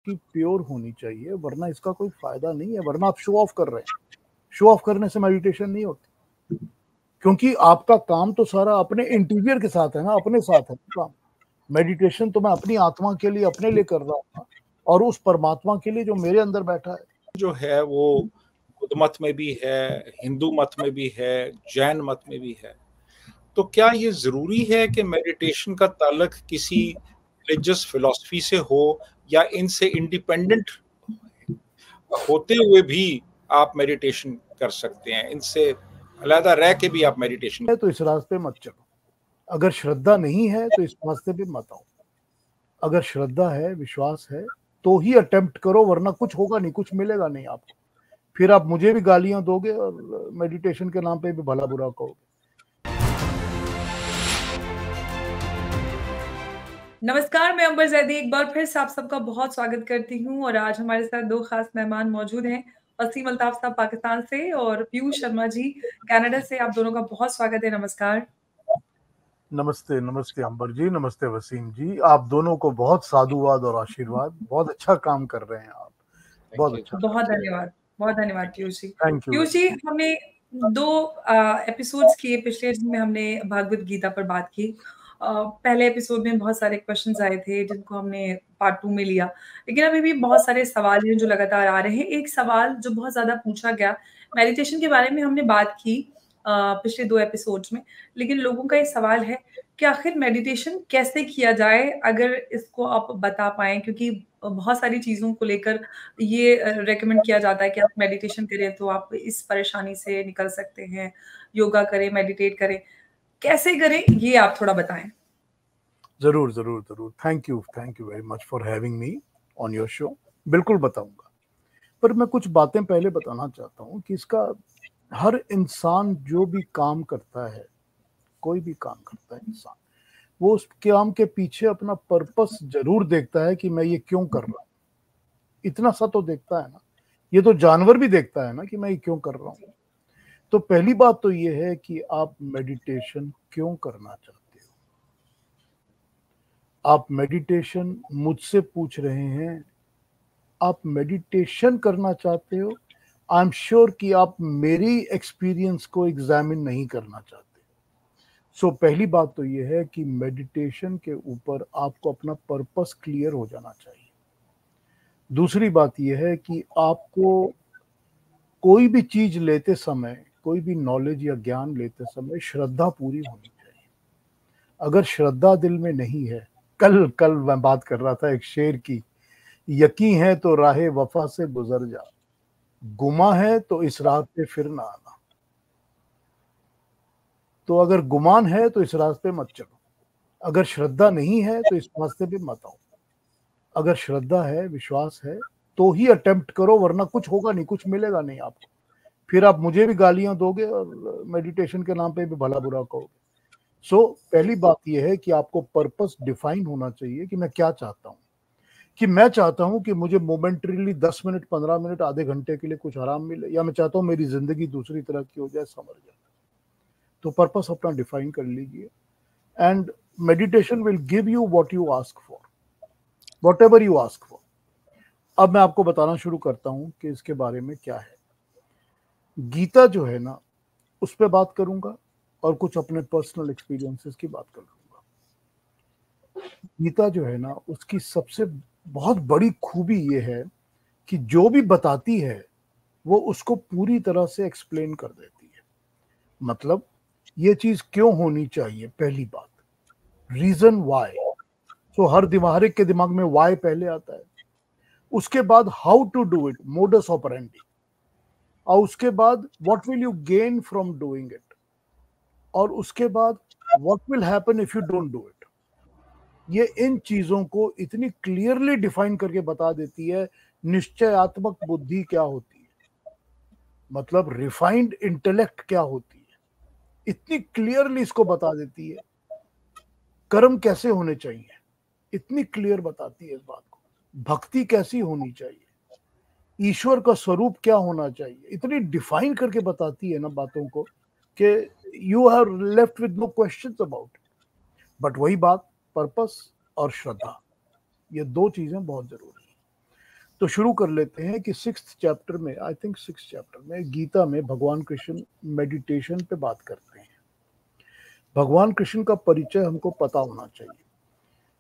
आपकी प्योर होनी चाहिए, वरना इसका कोई फायदा नहीं है। वरना आप शो ऑफ कर रहे हैं। शो ऑफ करने से मेडिटेशन नहीं होती, क्योंकि आपका काम तो सारा अपने इंटीरियर के साथ है ना, अपने साथ है काम। मेडिटेशन तो मैं अपनी आत्मा के लिए, अपने लिए कर रहा हूँ, और उस परमात्मा के लिए जो मेरे अंदर बैठा है। जो है वो बुद्ध मत में भी है, हिंदू मत में भी है, जैन मत में भी है। तो क्या ये जरूरी है कि मेडिटेशन का ताल्लुक किसी रिलीजियस फिलॉसफी से हो, या इनसे इंडिपेंडेंट होते हुए भी आप मेडिटेशन कर सकते हैं, इनसे अलग रह के भी आप मेडिटेशन? तो इस रास्ते मत चलो। अगर श्रद्धा नहीं है तो इस रास्ते पे मत आओ। अगर श्रद्धा है, विश्वास है, तो ही अटेम्प्ट करो, वरना कुछ होगा नहीं, कुछ मिलेगा नहीं आपको। फिर आप मुझे भी गालियां दोगे और मेडिटेशन के नाम पे भी भला बुरा कहोगे। नमस्कार, मैं अंबर जैदी एक बार फिर से आप सबका बहुत स्वागत करती हूँ। और आज हमारे साथ दो खास मेहमान मौजूद हैं। वसीम अल्ताफ साहब पाकिस्तान से और पीयूष शर्मा जी कनाडा से। आप दोनों का बहुत स्वागत है। नमस्कार। नमस्ते। नमस्ते अंबर जी, नमस्ते वसीम जी। आप दोनों को बहुत साधुवाद और आशीर्वाद। बहुत अच्छा काम कर रहे हैं आप, बहुत अच्छा। बहुत धन्यवाद, बहुत धन्यवाद पीयूष जी। Thank you. पीयूष जी, हमने 2 एपिसोड्स किए पिछले, जिनमें हमने भागवत गीता पर बात की। पहले एपिसोड में बहुत सारे क्वेश्चंस आए थे जिनको हमने पार्ट 2 में लिया, लेकिन अभी भी बहुत सारे सवाल हैं जो लगातार आ रहे हैं। एक सवाल जो बहुत ज्यादा पूछा गया, मेडिटेशन के बारे में हमने बात की पिछले 2 एपिसोड्स में, लेकिन लोगों का ये सवाल है कि आखिर मेडिटेशन कैसे किया जाए, अगर इसको आप बता पाएं, क्योंकि बहुत सारी चीजों को लेकर ये रेकमेंड किया जाता है कि आप मेडिटेशन करें तो आप इस परेशानी से निकल सकते हैं, योगा करें, मेडिटेट करें। कैसे करें ये आप थोड़ा बताएं। जरूर जरूर जरूर। Thank you very much for having me on your show. बिल्कुल बताऊंगा, पर मैं कुछ बातें पहले बताना चाहता हूँ कि इसका हर इंसान जो भी काम करता है, कोई भी काम करता है इंसान, वो उस काम के पीछे अपना पर्पस जरूर देखता है कि मैं ये क्यों कर रहा हूँ। इतना सा तो देखता है ना। ये तो जानवर भी देखता है ना कि मैं ये क्यों कर रहा हूँ। तो पहली बात तो ये है कि आप मेडिटेशन क्यों करना चाहते हो। आप मेडिटेशन मुझसे पूछ रहे हैं, आप मेडिटेशन करना चाहते हो। आई एम श्योर कि आप मेरी एक्सपीरियंस को एग्जामिन नहीं करना चाहते। सो पहली बात तो ये है कि मेडिटेशन के ऊपर आपको अपना पर्पस क्लियर हो जाना चाहिए। दूसरी बात यह है कि आपको कोई भी चीज लेते समय, कोई भी नॉलेज या ज्ञान लेते समय श्रद्धा पूरी होनी चाहिए। अगर श्रद्धा दिल में नहीं है, कल मैं बात कर रहा था एक शेर की, यकीन है तो राहे वफा से गुजर जा, गुमा है तो इस राह पे फिर ना आना। तो अगर गुमान है तो इस रास्ते मत चलो। अगर श्रद्धा नहीं है तो इस रास्ते पे मत आओ। अगर श्रद्धा है, विश्वास है, तो ही अटेम्प्ट करो, वरना कुछ होगा नहीं, कुछ मिलेगा नहीं आपको। फिर आप मुझे भी गालियां दोगे और मेडिटेशन के नाम पे भी भला बुरा कहोगे। सो पहली बात यह है कि आपको पर्पस डिफाइन होना चाहिए कि मैं क्या चाहता हूं। कि मैं चाहता हूं कि मुझे मोमेंटरीली 10 मिनट, 15 मिनट, आधे घंटे के लिए कुछ आराम मिले, या मैं चाहता हूं मेरी जिंदगी दूसरी तरह की हो जाए, समझ जाए। तो पर्पस अपना डिफाइन कर लीजिए, and meditation will give you what you ask for, what ever you ask for. अब मैं आपको बताना शुरू करता हूं कि इसके बारे में क्या है। गीता जो है ना, उस पर बात करूंगा और कुछ अपने पर्सनल एक्सपीरियंसेस की बात कर लूंगा। गीता जो है ना, उसकी सबसे बहुत बड़ी खूबी ये है कि जो भी बताती है वो उसको पूरी तरह से एक्सप्लेन कर देती है। मतलब ये चीज क्यों होनी चाहिए, पहली बात, रीजन वाई। तो हर एक के दिमाग में वाई पहले आता है। उसके बाद how to do it, modus operandi, और उसके बाद what will you gain from doing it, और उसके बाद what will happen if you don't do it. ये इन चीजों को इतनी क्लियरली डिफाइन करके बता देती है। निश्चयात्मक बुद्धि क्या होती है, मतलब रिफाइंड इंटेलेक्ट क्या होती है, इतनी क्लियरली इसको बता देती है। कर्म कैसे होने चाहिए, इतनी क्लियर बताती है इस बात को। भक्ति कैसी होनी चाहिए, ईश्वर का स्वरूप क्या होना चाहिए, इतनी डिफाइन करके बताती है ना बातों को कि you are left with no questions about it. But वही बात, पर्पस और श्रद्धा, ये दो चीजें बहुत जरूरी है। तो शुरू कर लेते हैं कि 6th चैप्टर में, आई थिंक 6th चैप्टर में गीता में भगवान कृष्ण मेडिटेशन पे बात करते हैं। भगवान कृष्ण का परिचय हमको पता होना चाहिए।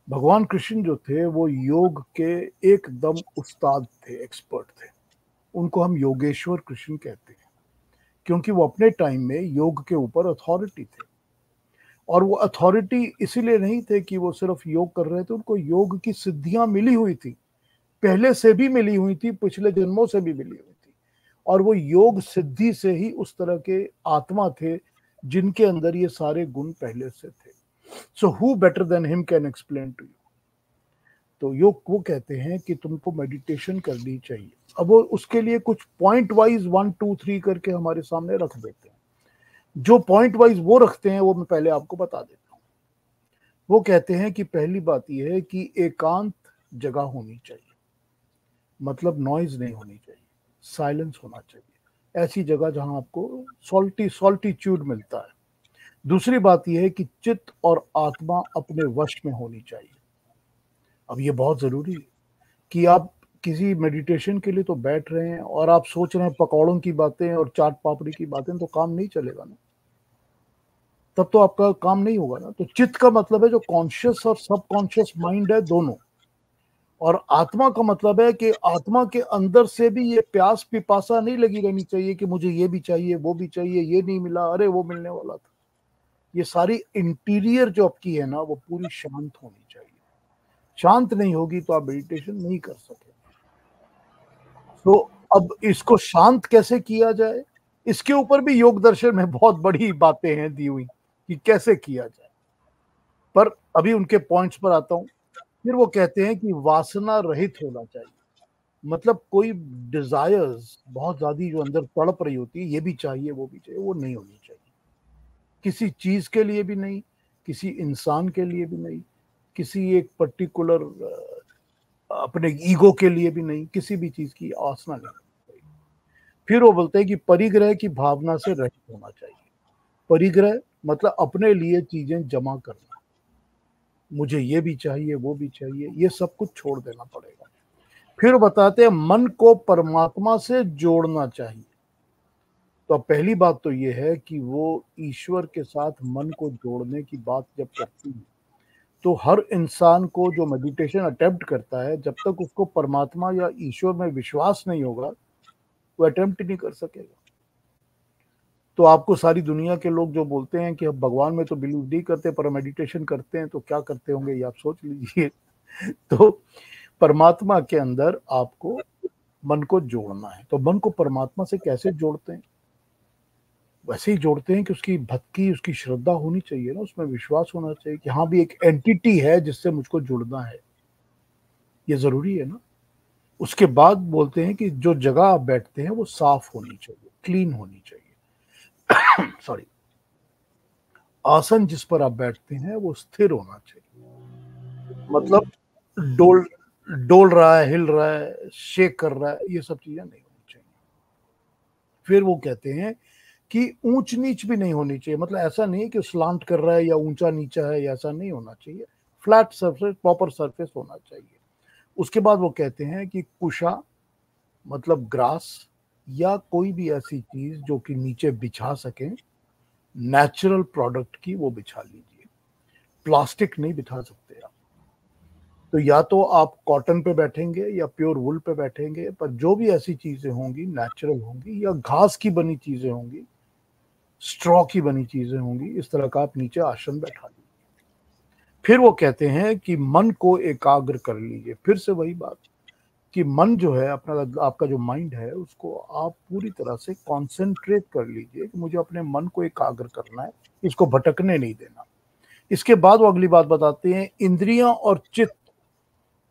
भगवान कृष्ण जो थे वो योग के एकदम उस्ताद थे, एक्सपर्ट थे। उनको हम योगेश्वर कृष्ण कहते हैं, क्योंकि वो अपने टाइम में योग के ऊपर अथॉरिटी थे। और वो अथॉरिटी इसीलिए नहीं थे कि वो सिर्फ योग कर रहे थे, उनको योग की सिद्धियां मिली हुई थी, पहले से भी मिली हुई थी, पिछले जन्मों से भी मिली हुई थी। और वो योग सिद्धि से ही उस तरह के आत्मा थे जिनके अंदर ये सारे गुण पहले से थे। So who better than him can explain to you. तो योग वो कहते हैं कि तुमको मेडिटेशन करनी चाहिए। अब वो उसके लिए कुछ पॉइंट वाइज 1 2 3 करके हमारे सामने रख देते हैं। जो पॉइंट वाइज वो रखते हैं वो मैं पहले आपको बता देता हूँ। वो कहते हैं कि पहली बात यह है कि एकांत जगह होनी चाहिए, मतलब नॉइज नहीं होनी चाहिए, साइलेंस होना चाहिए, ऐसी जगह जहां आपको सॉल्टीट्यूड मिलता है। दूसरी बात यह है कि चित्त और आत्मा अपने वश में होनी चाहिए। अब ये बहुत जरूरी है कि आप किसी मेडिटेशन के लिए तो बैठ रहे हैं और आप सोच रहे हैं पकौड़ों की बातें और चाट पापड़ी की बातें, तो काम नहीं चलेगा ना, तब तो आपका काम नहीं होगा ना। तो चित्त का मतलब है जो कॉन्शियस और सबकॉन्शियस माइंड है, दोनों। और आत्मा का मतलब है कि आत्मा के अंदर से भी ये प्यास पिपासा नहीं लगी रहनी चाहिए कि मुझे ये भी चाहिए, वो भी चाहिए, ये नहीं मिला, अरे वो मिलने वाला था। ये सारी इंटीरियर जो आपकी है ना, वो पूरी शांत होनी चाहिए। शांत नहीं होगी तो आप मेडिटेशन नहीं कर सके। तो अब इसको शांत कैसे किया जाए, इसके ऊपर भी योग दर्शन में बहुत बड़ी बातें हैं दी हुई कि कैसे किया जाए, पर अभी उनके पॉइंट्स पर आता हूं। फिर वो कहते हैं कि वासना रहित होना चाहिए, मतलब कोई डिजायर्स बहुत ज्यादा जो अंदर तड़प रही होती है, ये भी चाहिए वो भी चाहिए, वो नहीं होनी चाहिए। किसी चीज के लिए भी नहीं, किसी इंसान के लिए भी नहीं, किसी एक पर्टिकुलर अपने ईगो के लिए भी नहीं, किसी भी चीज की आसना नहीं होनी चाहिए। फिर वो बोलते हैं कि परिग्रह की भावना से रहित होना चाहिए। परिग्रह मतलब अपने लिए चीजें जमा करना, मुझे ये भी चाहिए वो भी चाहिए, ये सब कुछ छोड़ देना पड़ेगा। फिर बताते हैं मन को परमात्मा से जोड़ना चाहिए। तो अब पहली बात तो ये है कि वो ईश्वर के साथ मन को जोड़ने की बात जब करती है, तो हर इंसान को जो मेडिटेशन अटेम्प्ट करता है, जब तक उसको परमात्मा या ईश्वर में विश्वास नहीं होगा, वो अटेम्प्ट नहीं कर सकेगा। तो आपको सारी दुनिया के लोग जो बोलते हैं कि अब भगवान में तो बिलीव नहीं करते पर मेडिटेशन करते हैं, तो क्या करते होंगे ये आप सोच लीजिए। तो परमात्मा के अंदर आपको मन को जोड़ना है। तो मन को परमात्मा से कैसे जोड़ते हैं? वैसे ही जोड़ते हैं कि उसकी भक्ति, उसकी श्रद्धा होनी चाहिए ना, उसमें विश्वास होना चाहिए कि हाँ भी एक एंटिटी है जिससे मुझको जुड़ना है, ये जरूरी है ना। उसके बाद बोलते हैं कि जो जगह आप बैठते हैं वो साफ होनी चाहिए, क्लीन होनी चाहिए। सॉरी, आसन जिस पर आप बैठते हैं वो स्थिर होना चाहिए, मतलब डोल डोल रहा है, हिल रहा है, शेक कर रहा है, ये सब चीजें नहीं होनी चाहिए। फिर वो कहते हैं कि ऊंच नीच भी नहीं होनी चाहिए, मतलब ऐसा नहीं कि स्लांट कर रहा है या ऊंचा नीचा है, ऐसा नहीं होना चाहिए। फ्लैट सरफेस, प्रॉपर सरफेस होना चाहिए। उसके बाद वो कहते हैं कि कुशा मतलब ग्रास या कोई भी ऐसी चीज जो कि नीचे बिछा सके, नेचुरल प्रोडक्ट की, वो बिछा लीजिए। प्लास्टिक नहीं बिछा सकते आप। तो या तो आप कॉटन पे बैठेंगे या प्योर वुल पे बैठेंगे, पर जो भी ऐसी चीजें होंगी नेचुरल होंगी, या घास की बनी चीजें होंगी, स्ट्रॉ की बनी चीजें होंगी, इस तरह का आप नीचे आसन बैठा लीजिए। फिर वो कहते हैं कि मन को एकाग्र कर लीजिए। फिर से वही बात कि मन जो है अपना, आपका जो माइंड है, उसको आप पूरी तरह से कॉन्सेंट्रेट कर लीजिए कि मुझे अपने मन को एकाग्र करना है, इसको भटकने नहीं देना। इसके बाद वो अगली बात बताते हैं, इंद्रियां और चित्त,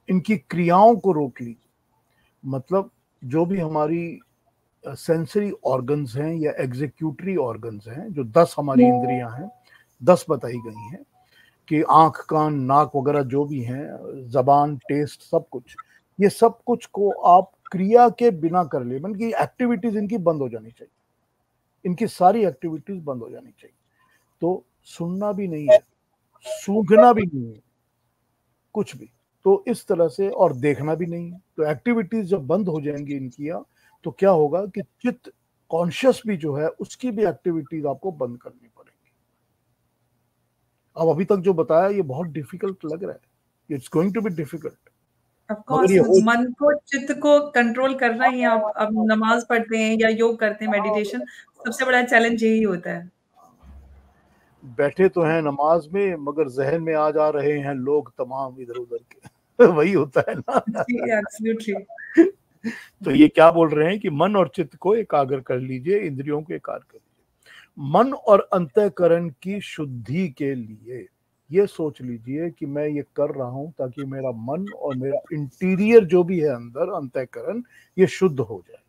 इनकी क्रियाओं को रोक लीजिए। मतलब जो भी हमारी सेंसरी ऑर्गन्स हैं या एग्जीक्यूटरी ऑर्गन्स हैं, जो 10 हमारी इंद्रियां हैं, 10 बताई गई हैं कि आंख, कान, नाक वगैरह जो भी हैं, जबान, टेस्ट, सब कुछ, ये सब कुछ को आप क्रिया के बिना कर ले, मतलब कि एक्टिविटीज इनकी बंद हो जानी चाहिए, इनकी सारी एक्टिविटीज बंद हो जानी चाहिए। तो सुनना भी नहीं है, सूंघना भी नहीं है, कुछ भी, तो इस तरह से, और देखना भी नहीं है। तो एक्टिविटीज जब बंद हो जाएंगी इनकी, तो क्या होगा कि चित्त कॉन्शियस भी जो है उसकी भी एक्टिविटीज आपको बंद करनी पड़ेगी। अब अभी तक जो बताया ये बहुत डिफिकल्ट लग रहा है, it's going to be difficult, of मगर कोर्स ये हो। मन को, चित्त को कंट्रोल करना ही, आप अब नमाज पढ़ते हैं या योग करते हैं, मेडिटेशन, सबसे बड़ा चैलेंज यही होता है। बैठे तो हैं नमाज में, मगर जहन में आ जा रहे हैं लोग तमाम इधर उधर के वही होता है ना। जी, एब्सोल्युटली। तो ये क्या बोल रहे हैं कि मन और चित्त को एकाग्र कर लीजिए, इंद्रियों को एकाग्र कर लीजिए। मन और अंतःकरण की शुद्धि के लिए ये सोच लीजिए कि मैं ये कर रहा हूं ताकि मेरा मन और मेरा इंटीरियर जो भी है अंदर, अंतःकरण, ये शुद्ध हो जाए,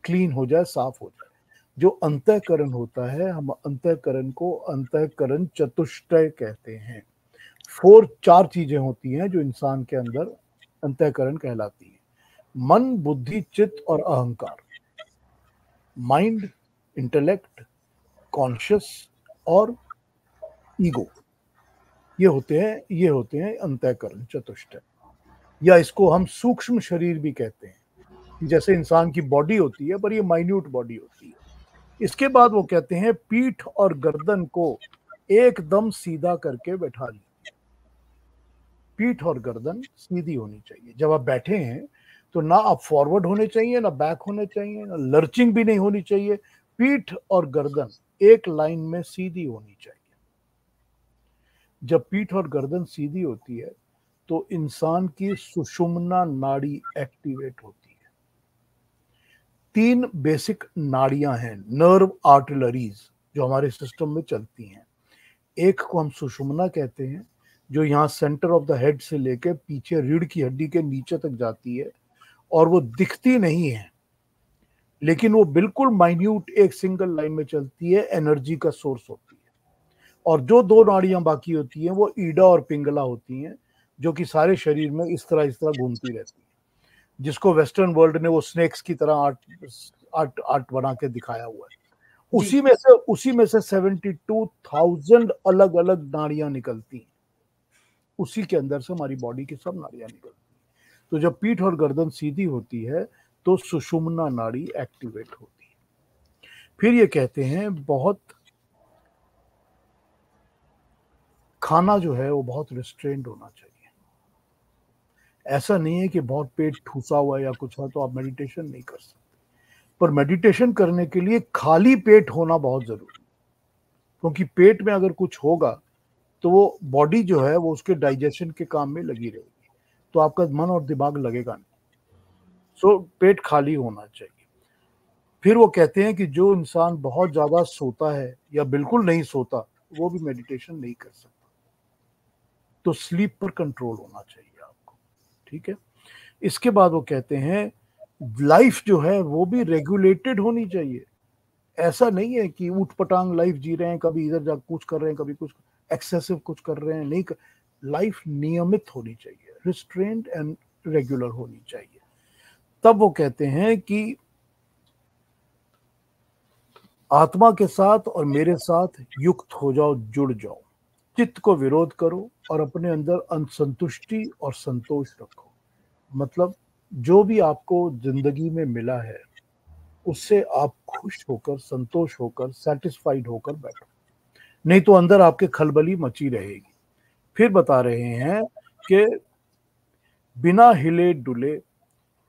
क्लीन हो जाए, साफ हो जाए। जो अंतःकरण होता है, हम अंतःकरण को अंतःकरण चतुष्टय कहते हैं। चार चीजें होती हैं जो इंसान के अंदर अंतःकरण कहलाती है: मन, बुद्धि, चित्त और अहंकार। माइंड, इंटेलेक्ट, कॉन्शियस और ईगो, ये होते हैं अंतःकरण चतुष्टय, या इसको हम सूक्ष्म शरीर भी कहते हैं। जैसे इंसान की बॉडी होती है, पर ये माइन्यूट बॉडी होती है। इसके बाद वो कहते हैं पीठ और गर्दन को एकदम सीधा करके बैठा लीजिए। पीठ और गर्दन सीधी होनी चाहिए। जब आप बैठे हैं तो ना आप फॉरवर्ड होने चाहिए, ना बैक होने चाहिए, ना लर्चिंग भी नहीं होनी चाहिए। पीठ और गर्दन एक लाइन में सीधी होनी चाहिए। जब पीठ और गर्दन सीधी होती है तो इंसान की सुषुम्ना नाड़ी एक्टिवेट होती है। 3 बेसिक नाड़ियां हैं, नर्व आर्टलरीज, जो हमारे सिस्टम में चलती हैं। एक को हम सुषुम्ना कहते हैं, जो यहाँ सेंटर ऑफ द हेड से लेकर पीछे रीढ़ की हड्डी के नीचे तक जाती है, और वो दिखती नहीं है, लेकिन वो बिल्कुल माइन्यूट एक सिंगल लाइन में चलती है, एनर्जी का सोर्स होती है। और जो 2 नाड़ियां बाकी होती हैं वो ईडा और पिंगला होती हैं, जो कि सारे शरीर में इस तरह घूमती रहती है, जिसको वेस्टर्न वर्ल्ड ने वो स्नेक्स की तरह आर्ट बना के दिखाया हुआ है। उसी में से 72,000 अलग अलग नाड़ियां निकलती हैं। उसी के अंदर से हमारी बॉडी की सब नाड़ियां निकलती हैं। तो जब पीठ और गर्दन सीधी होती है तो सुषुम्ना नाड़ी एक्टिवेट होती है। फिर ये कहते हैं बहुत खाना जो है वो बहुत रिस्ट्रेंड होना चाहिए। ऐसा नहीं है कि बहुत पेट ठूसा हुआ या कुछ है तो आप मेडिटेशन नहीं कर सकते, पर मेडिटेशन करने के लिए खाली पेट होना बहुत जरूरी है। क्योंकि पेट में अगर कुछ होगा तो वो बॉडी जो है वो उसके डाइजेशन के काम में लगी रहेगी, तो आपका मन और दिमाग लगेगा नहीं। सो पेट खाली होना चाहिए। फिर वो कहते हैं कि जो इंसान बहुत ज्यादा सोता है या बिल्कुल नहीं सोता, वो भी मेडिटेशन नहीं कर सकता। तो स्लीप पर कंट्रोल होना चाहिए आपको, ठीक है। इसके बाद वो कहते हैं लाइफ जो है वो भी रेगुलेटेड होनी चाहिए। ऐसा नहीं है कि ऊट पटांग लाइफ जी रहे हैं, कभी इधर जा कुछ कर रहे हैं, कभी कुछ एक्सेसिव कुछ कर रहे हैं, नहीं कर। लाइफ नियमित होनी चाहिए, रिस्ट्रेंड एंड रेगुलर होनी चाहिए। तब वो कहते हैं कि आत्मा के साथ और मेरे साथ युक्त हो जाओ, जुड़ जाओ, चित्त को विरोध करो और अपने अंदर असंतुष्टि और संतोष रखो। मतलब जो भी आपको जिंदगी में मिला है उससे आप खुश होकर, संतोष होकर, सेटिस्फाइड होकर बैठो, नहीं तो अंदर आपके खलबली मची रहेगी। फिर बता रहे हैं कि बिना हिले डुले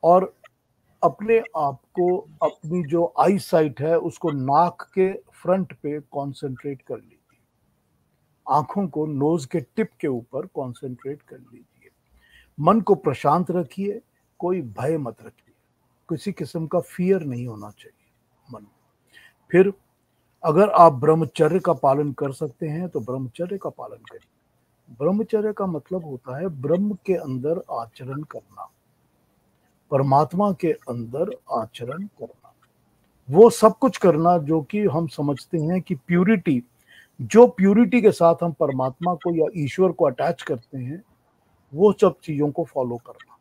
और अपने आप को, अपनी जो आई साइट है उसको नाक के फ्रंट पे कंसंट्रेट कर लीजिए। आंखों को नोज के टिप के ऊपर कंसंट्रेट कर लीजिए। मन को प्रशांत रखिए, कोई भय मत रखिए, किसी किस्म का फियर नहीं होना चाहिए मन। फिर अगर आप ब्रह्मचर्य का पालन कर सकते हैं तो ब्रह्मचर्य का पालन करिए। ब्रह्मचर्य का मतलब होता है ब्रह्म के अंदर आचरण करना, परमात्मा के अंदर आचरण करना, वो सब कुछ करना जो कि हम समझते हैं कि प्यूरिटी, जो प्यूरिटी के साथ हम परमात्मा को या ईश्वर को अटैच करते हैं, वो सब चीजों को फॉलो करना,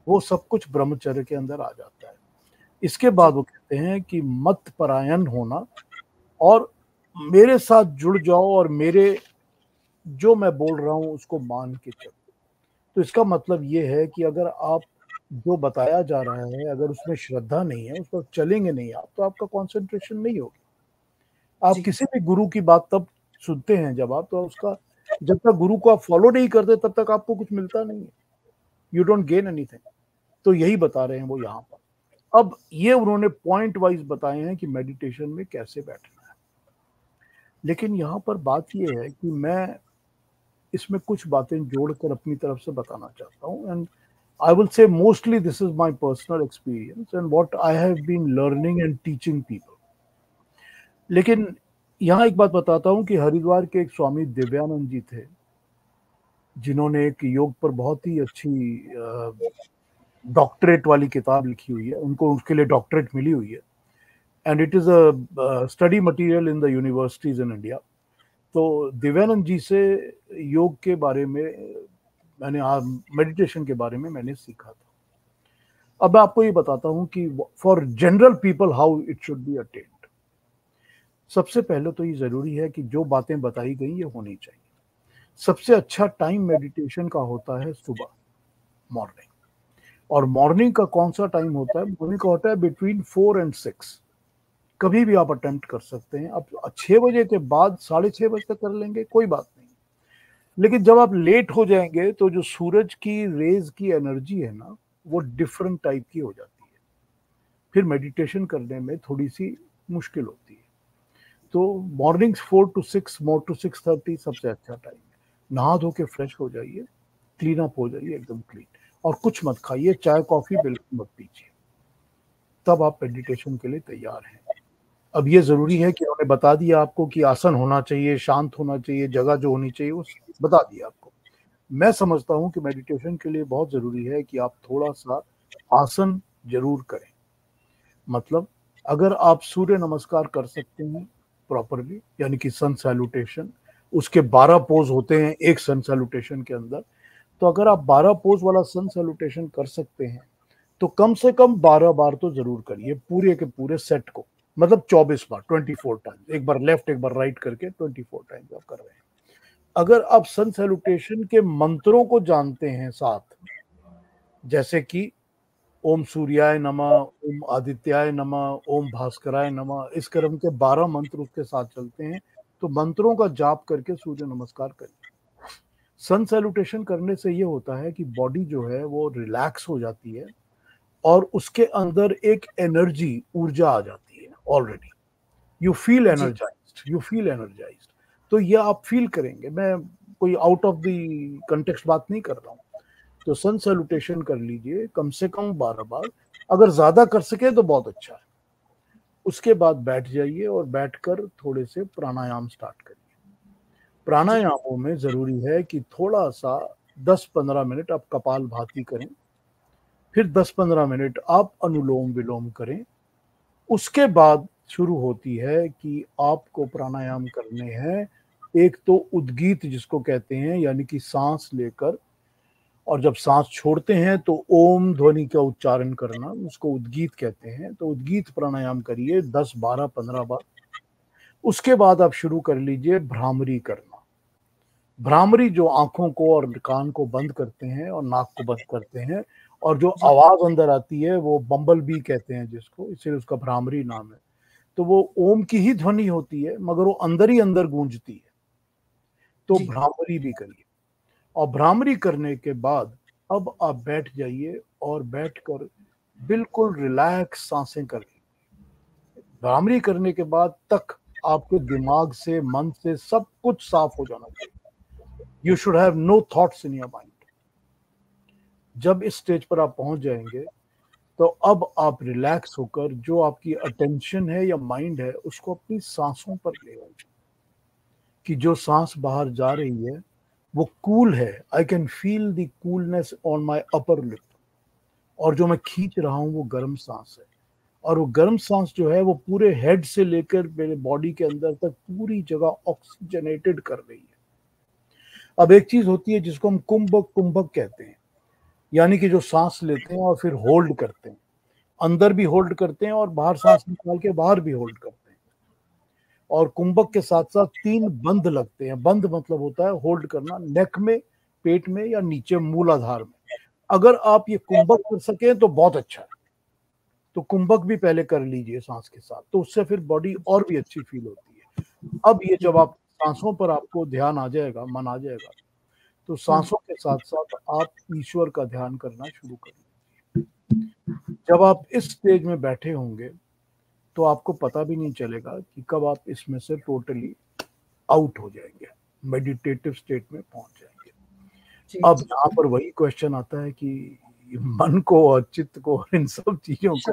वो सब कुछ ब्रह्मचर्य के अंदर आ जाता है। इसके बाद वो कहते हैं कि मत परायण होना और मेरे साथ जुड़ जाओ और मेरे जो मैं बोल रहा हूं उसको मान के चलो। तो इसका मतलब ये है कि अगर आप जो बताया जा रहा है अगर उसमें श्रद्धा नहीं है, उस पर चलेंगे नहीं आप, तो आपका कंसंट्रेशन नहीं होगी। आप जी। किसी भी गुरु की बात तब सुनते हैं जब आप, तो उसका जब तक गुरु को आप फॉलो नहीं करते तब तक आपको कुछ मिलता नहीं है, यू डोंट गेन एनीथिंग। तो यही बता रहे हैं वो यहाँ पर। अब ये उन्होंने पॉइंट वाइज बताए हैं कि मेडिटेशन में कैसे बैठना है, लेकिन यहाँ पर बात ये है कि मैं इसमें कुछ बातें जोड़कर अपनी तरफ से बताना चाहता हूँ। And I will say mostly this is my personal experience and what I have been learning and teaching people. लेकिन यहाँ एक बात बताता हूँ कि हरिद्वार के एक स्वामी दिव्यानंद जी थे, जिन्होंने एक योग पर बहुत ही अच्छी डॉक्टरेट वाली किताब लिखी हुई है, उनको उसके लिए डॉक्टरेट मिली हुई है, and it is a study material in the universities in India. तो दिव्यानंद जी से योग के बारे में मैंने मेडिटेशन के बारे में मैंने सीखा था। अब मैं आपको ये बताता हूँ कि for general people how it should be attend. सबसे पहले तो ये जरूरी है कि जो बातें बताई गई ये होनी चाहिए। सबसे अच्छा टाइम मेडिटेशन का होता है सुबह, मॉर्निंग। और मॉर्निंग का कौन सा टाइम होता है? मॉर्निंग का होता है बिटवीन 4 and 6। कभी भी आप अटेम्प्ट कर सकते हैं। अब 6 बजे के बाद 6:30 बजे तक कर लेंगे, कोई बात नहीं। लेकिन जब आप लेट हो जाएंगे तो जो सूरज की रेज की एनर्जी है ना, वो डिफरेंट टाइप की हो जाती है, फिर मेडिटेशन करने में थोड़ी सी मुश्किल होती है। तो मॉर्निंग 4 to 6, more to 6:30 सबसे अच्छा टाइम है। नहा धो के फ्रेश हो जाइए, क्लीन अप हो जाइए, एकदम क्लीन, और कुछ मत खाइए, चाय कॉफी बिल्कुल मत पीजिए, तब आप मेडिटेशन के लिए तैयार हैं। अब ये जरूरी है कि उन्होंने बता दिया आपको कि आसन होना चाहिए, शांत होना चाहिए, जगह जो होनी चाहिए वो बता दिया आपको। मैं समझता हूँ कि मेडिटेशन के लिए बहुत जरूरी है कि आप थोड़ा सा आसन जरूर करें। मतलब अगर आप सूर्य नमस्कार कर सकते हैं प्रॉपरली, यानी कि सन सैल्यूटेशन, उसके 12 पोज होते हैं एक सन सैल्यूटेशन के अंदर, तो अगर आप 12 पोज वाला सन सैल्यूटेशन कर सकते हैं तो कम से कम 12 बार तो जरूर करिए पूरे के पूरे सेट को। मतलब 24 बार, 24 टाइम्स, एक बार लेफ्ट एक बार राइट करके 24 टाइम्स आप कर रहे हैं। अगर आप सन सैल्यूटेशन के मंत्रों को जानते हैं साथ, जैसे कि ओम सूर्याय नमः, ओम आदित्याय नमः, ओम भास्कराय नमः, इस क्रम के 12 मंत्र उसके साथ चलते हैं, तो मंत्रों का जाप करके सूर्य नमस्कार करिए। सन सैल्यूटेशन करने से ये होता है कि बॉडी जो है वो रिलैक्स हो जाती है और उसके अंदर एक एनर्जी, ऊर्जा आ जाती है ऑलरेडी। यू फील एनर्जाइज्ड, तो ये आप फील करेंगे। मैं कोई आउट ऑफ द कंटेक्स्ट बात नहीं कर रहा हूँ। तो सन सैल्यूटेशन कर लीजिए कम से कम 12 बार, अगर ज्यादा कर सके तो बहुत अच्छा है। उसके बाद बैठ जाइए और बैठकर थोड़े से प्राणायाम स्टार्ट करिए। प्राणायामों में जरूरी है कि थोड़ा सा 10-15 मिनट आप कपालभाति करें, फिर 10-15 मिनट आप अनुलोम विलोम करें। उसके बाद शुरू होती है कि आपको प्राणायाम करने हैं। एक तो उद्गीत जिसको कहते हैं, यानी कि सांस लेकर, और जब सांस छोड़ते हैं तो ओम ध्वनि का उच्चारण करना, उसको उद्गीत कहते हैं। तो उद्गीत प्राणायाम करिए 10, 12, 15 बार। उसके बाद आप शुरू कर लीजिए भ्रामरी करना। भ्रामरी जो आंखों को और कान को बंद करते हैं और नाक को बंद करते हैं, और जो आवाज अंदर आती है वो बम्बल बी कहते हैं जिसको, इसलिए उसका भ्रामरी नाम है। तो वो ओम की ही ध्वनि होती है मगर वो अंदर ही अंदर गूंजती है। तो भ्रामरी भी करिए। और भ्रामरी करने के बाद अब आप बैठ जाइए और बैठकर बिल्कुल रिलैक्स सांसें करिए। भ्रामरी करने के बाद तक आपके दिमाग से, मन से सब कुछ साफ हो जाना चाहिए। You should have no thoughts in your mind. जब इस स्टेज पर आप पहुंच जाएंगे तो अब आप रिलैक्स होकर जो आपकी अटेंशन है या माइंड है उसको अपनी सांसों पर ले आइए। कि जो सांस बाहर जा रही है वो कूल है, I can feel the coolness on my upper lip, और जो मैं खींच रहा हूं वो गर्म सांस है, और वो गर्म सांस जो है वो पूरे हेड से लेकर मेरे बॉडी के अंदर तक पूरी जगह ऑक्सीजनेटेड कर रही है। अब एक चीज होती है जिसको हम कुंभक कुंभक कहते हैं, यानी कि जो सांस लेते हैं और फिर होल्ड करते हैं, अंदर भी होल्ड करते हैं और बाहर सांस निकाल के बाहर भी होल्ड करते हैं। और कुंभक के साथ साथ 3 बंद लगते हैं। बंद मतलब होता है होल्ड करना, नेक में, पेट में या नीचे मूलाधार में। अगर आप ये कुंभक कर सकें तो बहुत अच्छा है, तो कुंभक भी पहले कर लीजिए सांस के साथ, तो उससे फिर बॉडी और भी अच्छी फील होती है। अब ये जब आप सांसों पर आपको ध्यान आ जाएगा, मन आ जाएगा, तो सांसों के साथ साथ आप ईश्वर का ध्यान करना शुरू करेंगे। जब आप इस स्टेज में बैठे होंगे तो आपको पता भी नहीं चलेगा कि कब आप इसमें से टोटली आउट हो जाएंगे, मेडिटेटिव स्टेट में पहुंच जाएंगे। अब यहाँ पर वही क्वेश्चन आता है कि मन को और चित्त को और इन सब चीजों को,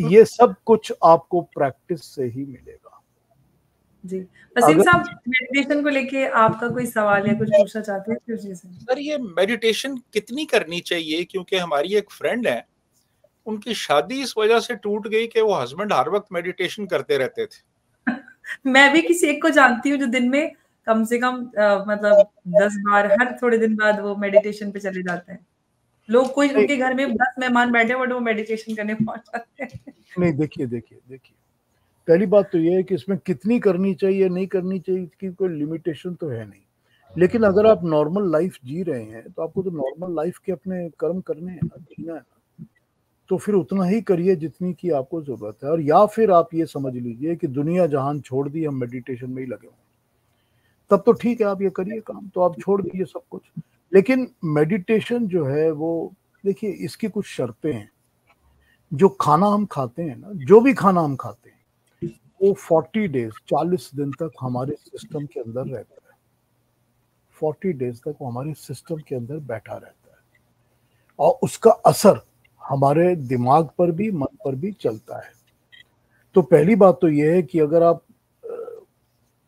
ये सब कुछ आपको प्रैक्टिस से ही मिलेगा। जी, वसीम साहब, मेडिटेशन को लेके आपका कोई सवाल या कुछ पूछना चाहते हैं फिर जी? सर, ये मेडिटेशन कितनी करनी चाहिए? क्योंकि हमारी एक फ्रेंड है, उनकी शादी इस वजह से टूट गई कि वो हस्बैंड हर वक्त मेडिटेशन करते रहते थे। मैं भी किसी एक को जानती हूँ जो दिन में कम से कम मतलब 10 बार हर थोड़े दिन बाद वो मेडिटेशन पे चले जाते हैं। लोग कोई उनके घर में 10 मेहमान बैठे बट वो मेडिटेशन करने पहुंच जाते हैं। नहीं, देखिए पहली बात तो ये है कि इसमें कितनी करनी चाहिए नहीं करनी चाहिए इसकी कोई लिमिटेशन तो है नहीं, लेकिन अगर आप नॉर्मल लाइफ जी रहे हैं तो आपको तो नॉर्मल लाइफ के अपने कर्म करने हैं ना, जीना है ना, तो फिर उतना ही करिए जितनी की आपको जरूरत है। और या फिर आप ये समझ लीजिए कि दुनिया जहान छोड़ दी, हम मेडिटेशन में ही लगे हुए, तब तो ठीक है, आप ये करिए काम, तो आप छोड़ दीजिए सब कुछ। लेकिन मेडिटेशन जो है वो देखिए, इसकी कुछ शर्तें हैं। जो खाना हम खाते हैं ना, जो भी खाना हम खाते हैं वो 40 डेज 40 दिन तक हमारे सिस्टम के अंदर रहता है। 40 डेज तक वो हमारे सिस्टम के अंदर बैठा रहता है और उसका असर हमारे दिमाग पर भी, मन पर भी चलता है। तो पहली बात तो ये है कि अगर आप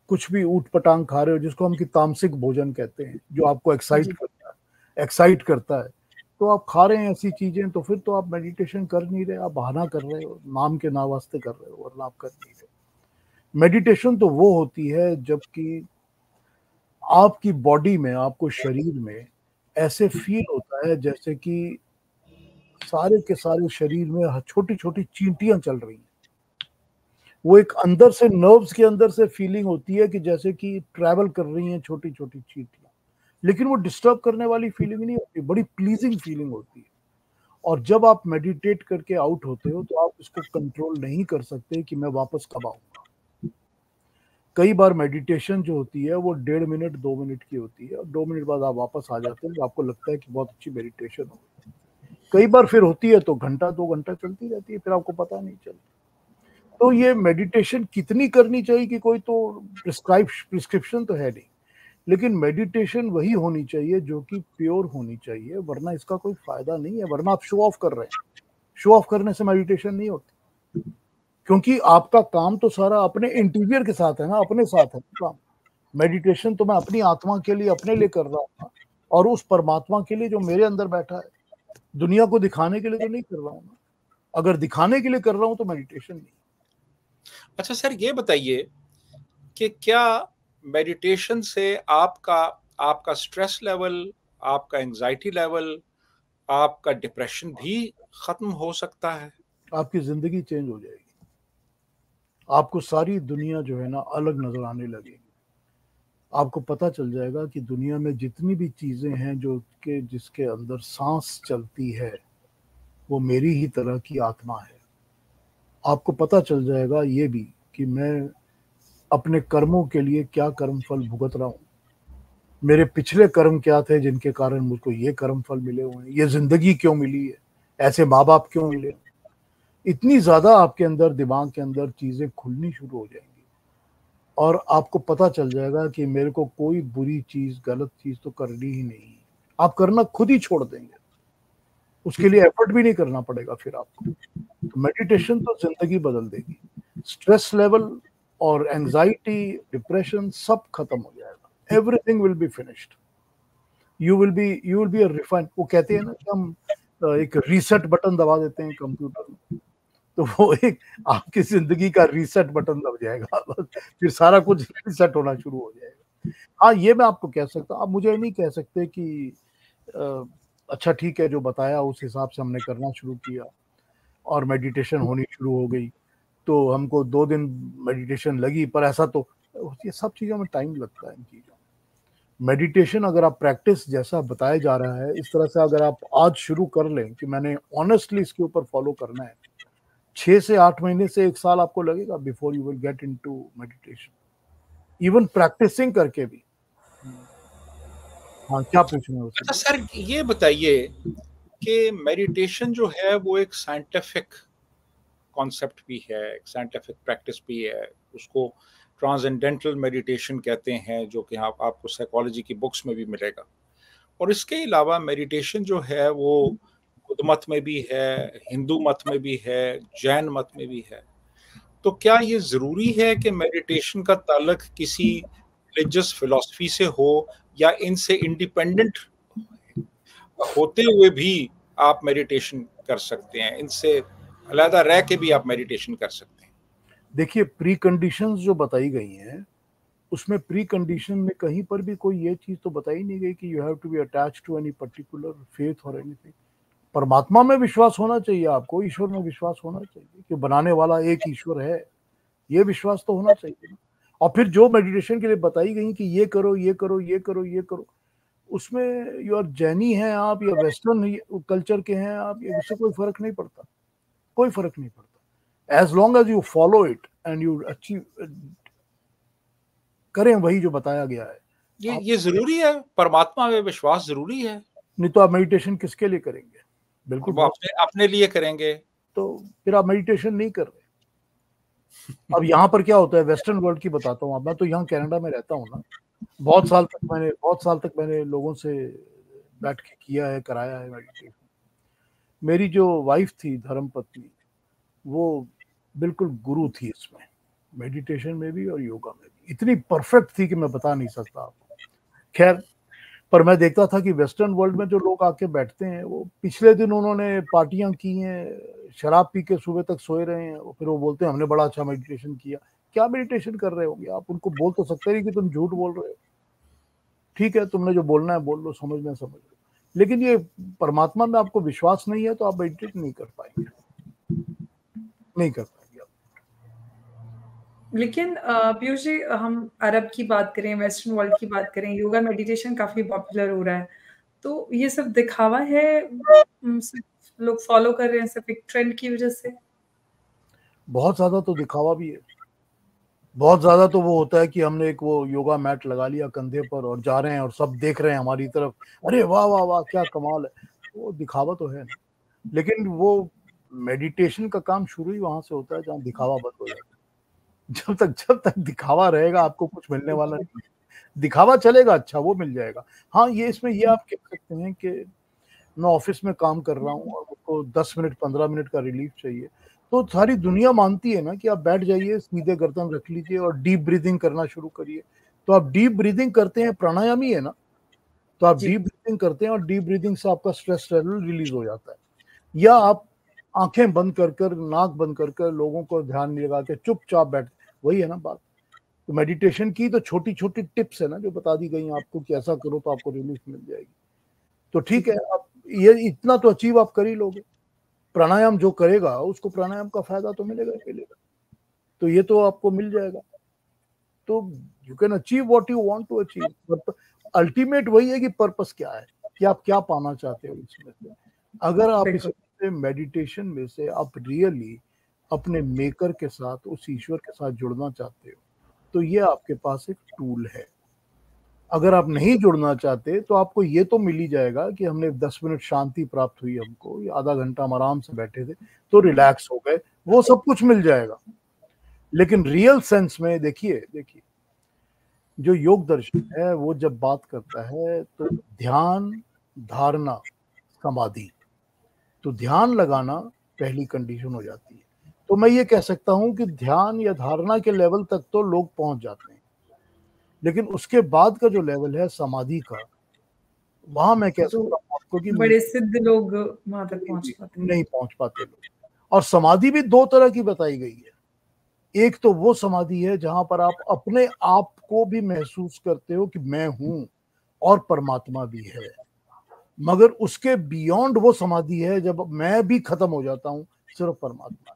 कुछ भी ऊट पटांग खा रहे हो, जिसको हम कि तामसिक भोजन कहते हैं, जो आपको एक्साइट करता है, तो आप खा रहे हैं ऐसी चीजें, तो फिर तो आप मेडिटेशन कर नहीं रहे, आप बहाना कर रहे हो, नाम के ना वास्ते कर रहे हो, वरना आप कर नहीं रहे। मेडिटेशन तो वो होती है जबकि आपकी बॉडी में, आपको शरीर में ऐसे फील होता है जैसे कि सारे के सारे शरीर में छोटी छोटी चींटियां चल रही हैं। वो एक अंदर से, नर्व्स के अंदर से फीलिंग होती है कि जैसे कि ट्रैवल कर रही हैं छोटी छोटी चींटियां, लेकिन वो डिस्टर्ब करने वाली फीलिंग नहीं होती, बड़ी प्लीजिंग फीलिंग होती है। और जब आप मेडिटेट करके आउट होते हो तो आप उसको कंट्रोल नहीं कर सकते कि मैं वापस कब आऊंगा। कई बार मेडिटेशन जो होती है वो 1.5 मिनट 2 मिनट की होती है, और 2 मिनट बाद आप वापस आ जाते हैं, तो आपको लगता है कि बहुत अच्छी मेडिटेशन हो गई। कई बार फिर होती है तो घंटा 2 घंटा चलती रहती है, फिर आपको पता नहीं चलता। तो ये मेडिटेशन कितनी करनी चाहिए कि कोई तो प्रिस्क्रिप्शन तो है नहीं, लेकिन मेडिटेशन वही होनी चाहिए जो कि प्योर होनी चाहिए, वरना इसका कोई फायदा नहीं है। वरना आप शो ऑफ कर रहे हैं, शो ऑफ करने से मेडिटेशन नहीं होती, क्योंकि आपका काम तो सारा अपने इंटीरियर के साथ है ना, अपने साथ है काम। मेडिटेशन तो मैं अपनी आत्मा के लिए, अपने लिए कर रहा हूँ, और उस परमात्मा के लिए जो मेरे अंदर बैठा है। दुनिया को दिखाने के लिए तो नहीं कर रहा हूँ ना। अगर दिखाने के लिए कर रहा हूँ तो मेडिटेशन नहीं। अच्छा सर, ये बताइए कि क्या मेडिटेशन से आपका स्ट्रेस लेवल, आपका एंजाइटी लेवल, आपका डिप्रेशन भी खत्म हो सकता है? आपकी जिंदगी चेंज हो जाएगी, आपको सारी दुनिया जो है ना अलग नजर आने लगेगी। आपको पता चल जाएगा कि दुनिया में जितनी भी चीजें हैं जो के जिसके अंदर सांस चलती है, वो मेरी ही तरह की आत्मा है। आपको पता चल जाएगा ये भी कि मैं अपने कर्मों के लिए क्या कर्म फल भुगत रहा हूँ, मेरे पिछले कर्म क्या थे जिनके कारण मुझको ये कर्म फल मिले हुए हैं, ये जिंदगी क्यों मिली है, ऐसे माँ बाप क्यों मिले। इतनी ज्यादा आपके अंदर, दिमाग के अंदर चीजें खुलनी शुरू हो जाएंगी, और आपको पता चल जाएगा कि मेरे को कोई बुरी चीज, गलत चीज तो करनी ही नहीं। आप करना खुद ही छोड़ देंगे, उसके लिए एफर्ट भी नहीं करना पड़ेगा फिर आपको। तो मेडिटेशन तो जिंदगी बदल देगी। स्ट्रेस लेवल और एंजाइटी, डिप्रेशन सब खत्म हो जाएगा। Everything will be finished. You will be a refined. वो कहते हैं ना कि हम एक रीसेट बटन दबा देते हैं कंप्यूटर में, तो वो एक आपकी जिंदगी का रीसेट बटन दब जाएगा, फिर सारा कुछ रीसेट होना शुरू हो जाएगा। हाँ, ये मैं आपको कह सकता हूँ। आप मुझे नहीं कह सकते कि अच्छा ठीक है, जो बताया उस हिसाब से हमने करना शुरू किया और मेडिटेशन होनी शुरू हो गई, तो हमको 2 दिन मेडिटेशन लगी, पर ऐसा तो, ये सब चीज़ों में टाइम लगता है इन चीज़ों में। मेडिटेशन अगर आप प्रैक्टिस जैसा बताया जा रहा है, इस तरह से अगर आप आज शुरू कर लें कि मैंने ऑनेस्टली इसके ऊपर फॉलो करना है, 6 से 8 महीने से 1 साल आपको लगेगा before you will get into meditation, even practicing करके भी। हाँ, क्या पूछना है अच्छा उससे? सर, ये बताइए कि मेडिटेशन जो है वो एक साइंटिफिक कॉन्सेप्ट भी है, एक साइंटिफिक प्रैक्टिस भी है। उसको ट्रांसेंडेंटल मेडिटेशन कहते हैं, जो कि आपको साइकोलॉजी की बुक्स में भी मिलेगा। और इसके अलावा मेडिटेशन जो है वो बुद्ध मत में भी है, हिंदू मत में भी है, जैन मत में भी है। तो क्या ये ज़रूरी है कि मेडिटेशन का ताल्लुक किसी रिलीजियस फिलॉसफी से हो, या इनसे इंडिपेंडेंट होते हुए भी आप मेडिटेशन कर सकते हैं, इनसे अलहदा रह के भी आप मेडिटेशन कर सकते हैं? देखिए, प्री कंडीशंस जो बताई गई हैं, उसमें प्री कंडीशन में कहीं पर भी कोई ये चीज़ तो बताई नहीं गई कि you have to be attached to any particular faith और एनीथिंग। परमात्मा में विश्वास होना चाहिए आपको, ईश्वर में विश्वास होना चाहिए कि बनाने वाला एक ईश्वर है, ये विश्वास तो होना चाहिए ना। और फिर जो मेडिटेशन के लिए बताई गई कि ये करो, ये करो, ये करो, ये करो, उसमें यू आर जैनी हैं आप या वेस्टर्न कल्चर के हैं आप, ये उससे कोई फर्क नहीं पड़ता, कोई फर्क नहीं पड़ता। As long as you follow it and you achieve करें वही जो बताया गया है। ये ज़रूरी है, परमात्मा में विश्वास ज़रूरी है। नहीं तो आप मेडिटेशन किसके लिए करेंगे? बिल्कुल वो अपने अपने लिए करेंगे। तो फिर आप मेडिटेशन नहीं कर रहे। अब यहाँ पर क्या होता है, वेस्टर्न वर्ल्ड की बताता हूँ। मैं तो यहाँ कनाडा में रहता हूँ ना, बहुत साल तक मैंने लोगों से बैठ के किया है, कराया है मेडिटेशन। मेरी जो वाइफ थी, धर्म पत्नी, वो बिल्कुल गुरु थी इसमें, मेडिटेशन में भी और योगा में भी। इतनी परफेक्ट थी कि मैं बता नहीं सकता आपको। खैर, पर मैं देखता था कि वेस्टर्न वर्ल्ड में जो लोग आके बैठते हैं, वो पिछले दिन उन्होंने पार्टियां की हैं, शराब पी के सुबह तक सोए रहे हैं, फिर वो बोलते हैं हमने बड़ा अच्छा मेडिटेशन किया। क्या मेडिटेशन कर रहे होंगे आप? उनको बोल तो सकते नहीं कि तुम झूठ बोल रहे हो। ठीक है, तुमने जो बोलना है बोल लो, समझना है समझ लो, लेकिन ये परमात्मा में आपको विश्वास नहीं है तो आप मेडिटेट नहीं कर पाएंगे, नहीं कर पाएंगे आप। लेकिन पीयूष जी, हम अरब की बात करें, वेस्टर्न वर्ल्ड की बात करें, योगा मेडिटेशन काफ़ी पॉपुलर हो रहा है। तो ये सब दिखावा है, सिर्फ़ लोग फ़ॉलो कर रहे हैं सिर्फ़ एक ट्रेंड की वज़ह से? बहुत ज्यादा तो दिखावा भी है, बहुत ज्यादा तो वो होता है कि हमने एक वो योगा मैट लगा लिया कंधे पर और जा रहे हैं और सब देख रहे हैं हमारी तरफ, अरे वाह वाह वाह क्या कमाल है। वो दिखावा तो है ना, लेकिन वो मेडिटेशन का काम शुरू ही वहां से होता है जहाँ दिखावा बंद हो जाता है। जब तक दिखावा रहेगा आपको कुछ मिलने वाला नहीं। दिखावा चलेगा, अच्छा वो मिल जाएगा। हाँ, ये इसमें ये आप कह सकते हैं कि मैं ऑफिस में काम कर रहा हूँ और मुझको 10 मिनट 15 मिनट का रिलीफ चाहिए, तो सारी दुनिया मानती है ना कि आप बैठ जाइए, सीधे गर्दन रख लीजिए और डीप ब्रीदिंग करना शुरू करिए। तो आप डीप ब्रीदिंग करते हैं, प्राणायाम ही है ना, तो आप जी। डीप ब्रीदिंग करते हैं और डीप ब्रीदिंग से आपका स्ट्रेस लेवल रिलीज हो जाता है। या आप आंखें बंद कर नाक बंद कर लोगों को ध्यान नहीं लगा के चुपचाप बैठ, वही है ना बात। तो मेडिटेशन की तो छोटी छोटी टिप्स है ना जो बता दी गई आपको कि ऐसा करो तो आपको रिलीफ मिल जाएगी। तो ठीक है, आप ये इतना तो अचीव आप कर ही लोगे। प्राणायाम जो करेगा उसको प्राणायाम का फायदा तो मिलेगा ही मिलेगा, तो ये तो आपको मिल जाएगा। तो you can achieve what you want to achieve, but ultimate वही है कि पर्पस क्या है, कि आप क्या पाना चाहते हो इसमें से। अगर आप बिल्कुल। इसमें मेडिटेशन में से आप रियली अपने मेकर के साथ, उस ईश्वर के साथ जुड़ना चाहते हो, तो ये आपके पास एक टूल है। अगर आप नहीं जुड़ना चाहते तो आपको ये तो मिल ही जाएगा कि हमने 10 मिनट शांति प्राप्त हुई हमको, या आधा घंटा हम आराम से बैठे थे तो रिलैक्स हो गए, वो सब कुछ मिल जाएगा। लेकिन रियल सेंस में देखिए देखिए जो योग दर्शन है वो जब बात करता है तो ध्यान, धारणा, समाधि, तो ध्यान लगाना पहली कंडीशन हो जाती है। तो मैं ये कह सकता हूं कि ध्यान या धारणा के लेवल तक तो लोग पहुंच जाते हैं, लेकिन उसके बाद का जो लेवल है समाधि का, वहां मैं कह तो सकता हूं आपको कि बड़े सिद्ध लोग वहाँ तक पहुँच पाते हैं। नहीं पहुंच पाते लोग। और समाधि भी दो तरह की बताई गई है। एक तो वो समाधि है जहां पर आप अपने आप को भी महसूस करते हो कि मैं हूं और परमात्मा भी है, मगर उसके बियॉन्ड वो समाधि है जब मैं भी खत्म हो जाता हूं, सिर्फ परमात्मा।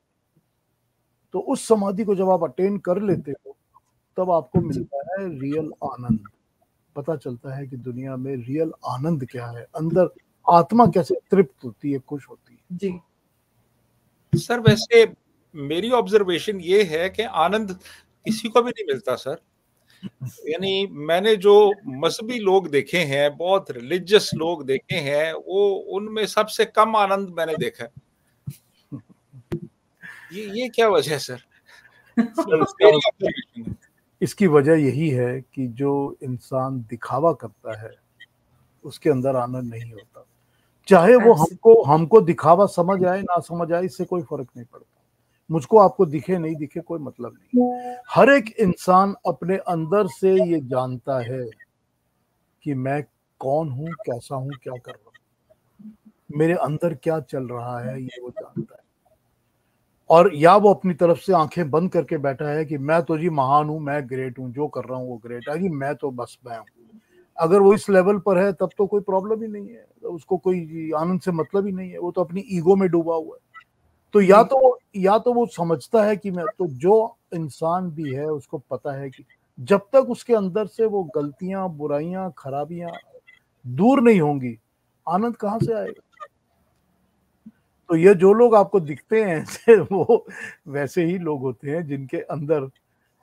तो उस समाधि को जब आप अटेन कर लेते हो तब आपको मिलता है रियल आनंद। पता चलता है कि दुनिया में रियल आनंद क्या है, अंदर आत्मा कैसे तृप्त होती है, खुश होती है। जी सर वैसे मेरी ऑब्जर्वेशन ये है कि आनंद किसी को भी नहीं मिलता सर। यानी मैंने जो मजहबी लोग देखे हैं, बहुत रिलीजियस लोग देखे हैं, वो उनमें सबसे कम आनंद मैंने देखा है। ये क्या वजह है सर? सर मेरी observation है। इसकी वजह यही है कि जो इंसान दिखावा करता है उसके अंदर आनंद नहीं होता। चाहे वो हमको दिखावा समझ आए ना समझ आए, इससे कोई फर्क नहीं पड़ता। मुझको आपको दिखे नहीं दिखे कोई मतलब नहीं। हर एक इंसान अपने अंदर से ये जानता है कि मैं कौन हूं, कैसा हूं, क्या कर रहा हूं, मेरे अंदर क्या चल रहा है, ये वो जानता है। और या वो अपनी तरफ से आंखें बंद करके बैठा है कि मैं तो जी महान हूं, मैं ग्रेट हूं, जो कर रहा हूं वो ग्रेट है, कि मैं तो बस मैं हूं। अगर वो इस लेवल पर है तब तो कोई प्रॉब्लम ही नहीं है, उसको कोई आनंद से मतलब ही नहीं है, वो तो अपनी ईगो में डूबा हुआ है। तो या तो वो समझता है कि मैं तो, जो इंसान भी है उसको पता है कि जब तक उसके अंदर से वो गलतियां, बुराइयां, खराबियां दूर नहीं होंगी, आनंद कहां से आएगा। तो ये जो लोग आपको दिखते हैं ऐसे, वो वैसे ही लोग होते हैं जिनके अंदर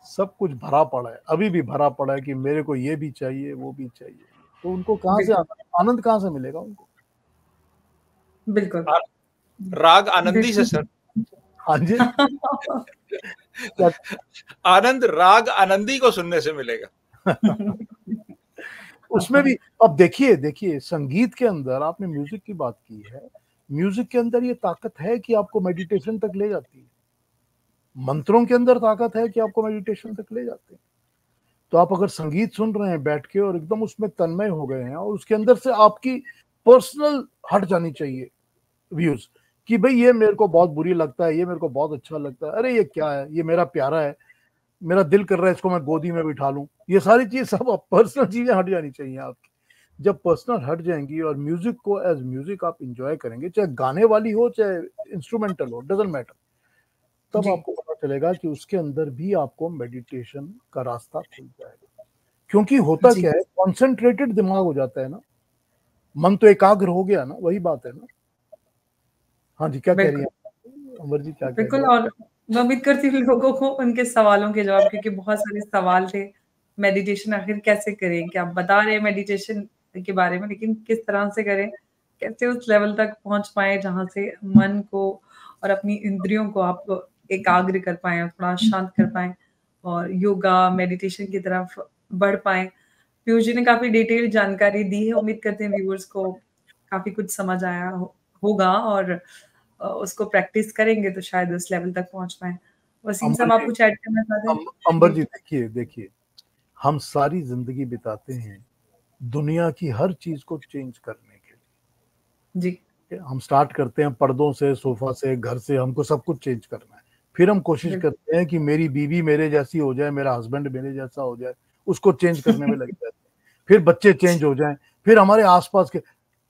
सब कुछ भरा पड़ा है, अभी भी भरा पड़ा है कि मेरे को ये भी चाहिए, वो भी चाहिए। तो उनको कहां से आनंद कहां से मिलेगा उनको? बिल्कुल। राग आनंदी से सर। हाँ जी। आनंद राग आनंदी को सुनने से मिलेगा। उसमें भी अब देखिए संगीत के अंदर आपने म्यूजिक की बात की है, म्यूजिक के अंदर ये ताकत है कि आपको मेडिटेशन तक ले जाती है। मंत्रों के अंदर ताकत है कि आपको मेडिटेशन तक ले जाते हैं। तो आप अगर संगीत सुन रहे हैं बैठ के और एकदम उसमें तन्मय हो गए हैं, और उसके अंदर से आपकी पर्सनल हट जानी चाहिए व्यूज कि भाई ये मेरे को बहुत बुरी लगता है, ये मेरे को बहुत अच्छा लगता है, अरे ये क्या है, ये मेरा प्यारा है, मेरा दिल कर रहा है इसको मैं गोदी में बिठा लूं। ये सारी चीज सब पर्सनल चीजें हट जानी चाहिए आपकी। जब पर्सनल हट जाएंगी और म्यूजिक को एज म्यूजिक आप इंजॉय करेंगे, चाहे गाने वाली हो चाहे इंस्ट्रूमेंटल हो, डजंट मैटर, तब आपको पता चलेगा कि उसके अंदर भी आपको मेडिटेशन का रास्ता खुल जाएगा। क्योंकि होता क्या है, कॉन्सेंट्रेटेड दिमाग हो जाता है ना, मन तो एकाग्र हो गया ना, वही बात है ना। हाँ जी, क्या कह रही हैं अमर जी, क्या कह रही हैं? बिल्कुल। और मैं उम्मीद करती हूँ लोगों को उनके सवालों के जवाब, क्योंकि बहुत सारे सवाल थे, मेडिटेशन आखिर कैसे करें, क्या आप बता रहे हैं मेडिटेशन के बारे में, लेकिन किस तरह से करें, कैसे उस लेवल तक पहुंच पाए जहां से मन को और अपनी इंद्रियों को आप एकाग्र कर पाए और थोड़ा शांत कर पाए और योगा मेडिटेशन की तरफ बढ़ पाए। पीयूष जी ने काफी डिटेल जानकारी दी है। उम्मीद करते हैं व्यूअर्स को काफी कुछ समझ आया होगा और उसको प्रैक्टिस करेंगे तो शायद उस लेवल तक पहुंच पाए। वसीम साहब, आप कुछ ऐड करना चाहते हैं? अंबर जी, देखिए हम सारी जिंदगी बिताते हैं दुनिया की हर चीज को चेंज करने के लिए। जी, हम स्टार्ट करते हैं पर्दों से, सोफा से, घर से, हमको सब कुछ चेंज करना है। फिर हम कोशिश करते हैं कि मेरी बीवी मेरे जैसी हो जाए, मेरा हस्बैंड मेरे जैसा हो जाए, उसको चेंज करने में लग जाते हैं। फिर बच्चे चेंज हो जाएं, फिर हमारे आसपास के,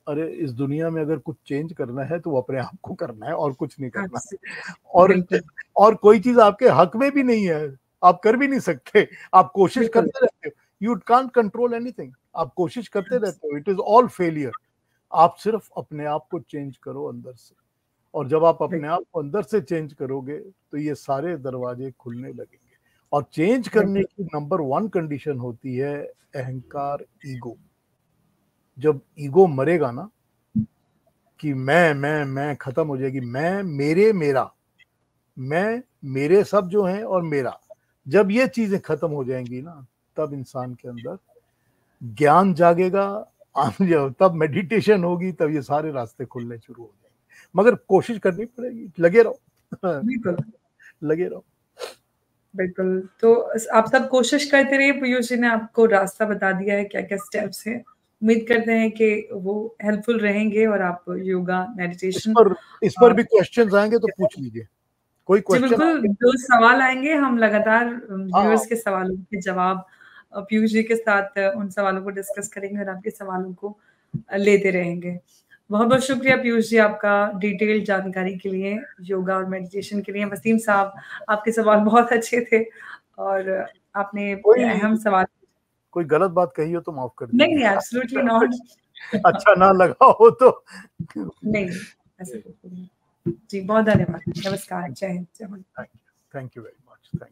अरे इस दुनिया में अगर कुछ चेंज करना है तो वो अपने आप को करना है और कुछ नहीं करना है। और कोई चीज आपके हक में भी नहीं है, आप कर भी नहीं सकते। आप कोशिश करते रहते हो, यू कांट कंट्रोल एनीथिंग, आप कोशिश करते रहते हो, इट इज ऑल फेलियर। आप सिर्फ अपने आप को चेंज करो अंदर से, और जब आप अपने आप को अंदर से चेंज करोगे तो ये सारे दरवाजे खुलने लगेंगे। और चेंज करने की नंबर 1 कंडीशन होती है अहंकार, ईगो। जब ईगो मरेगा ना, कि मैं खत्म हो जाएगी, मैं, मेरे, मेरा, मैं, मेरे सब जो हैं और मेरा, जब ये चीजें खत्म हो जाएंगी ना, तब इंसान के अंदर ज्ञान जागेगा, तब मेडिटेशन होगी, तब ये सारे रास्ते खुलने शुरू हो जाएंगे। मगर कोशिश करनी पड़ेगी, लगे रहो। बिल्कुल लगे रहो। बिल्कुल। तो आप सब कोशिश करते रहिए। पीयूष जी ने आपको रास्ता बता दिया है, क्या क्या स्टेप्स हैं। उम्मीद करते हैं कि वो हेल्पफुल रहेंगे और आप योगा, मेडिटेशन, इस पर भी क्वेश्चंस आएंगे तो पूछ लीजिए, कोई क्वेश्चन। बिल्कुल, जो सवाल आएंगे हम लगातार व्यूअर्स के सवालों के जवाब पीयूष जी के साथ उन सवालों को डिस्कस करेंगे और आपके सवालों को लेते रहेंगे। बहुत-बहुत शुक्रिया पीयूष जी आपका डिटेल्ड जानकारी के लिए, योगा और मेडिटेशन के लिए। वसीम साहब, आपके सवाल बहुत अच्छे थे और आपने अहम सवाल। कोई गलत बात कही हो तो माफ कर नहीं दीजिए। Absolutely not. अच्छा ना लगा हो तो नहीं ऐसा कुछ नहीं। जी बहुत धन्यवाद। नमस्कार। जय हिंद। जय Hind. Thank you very much.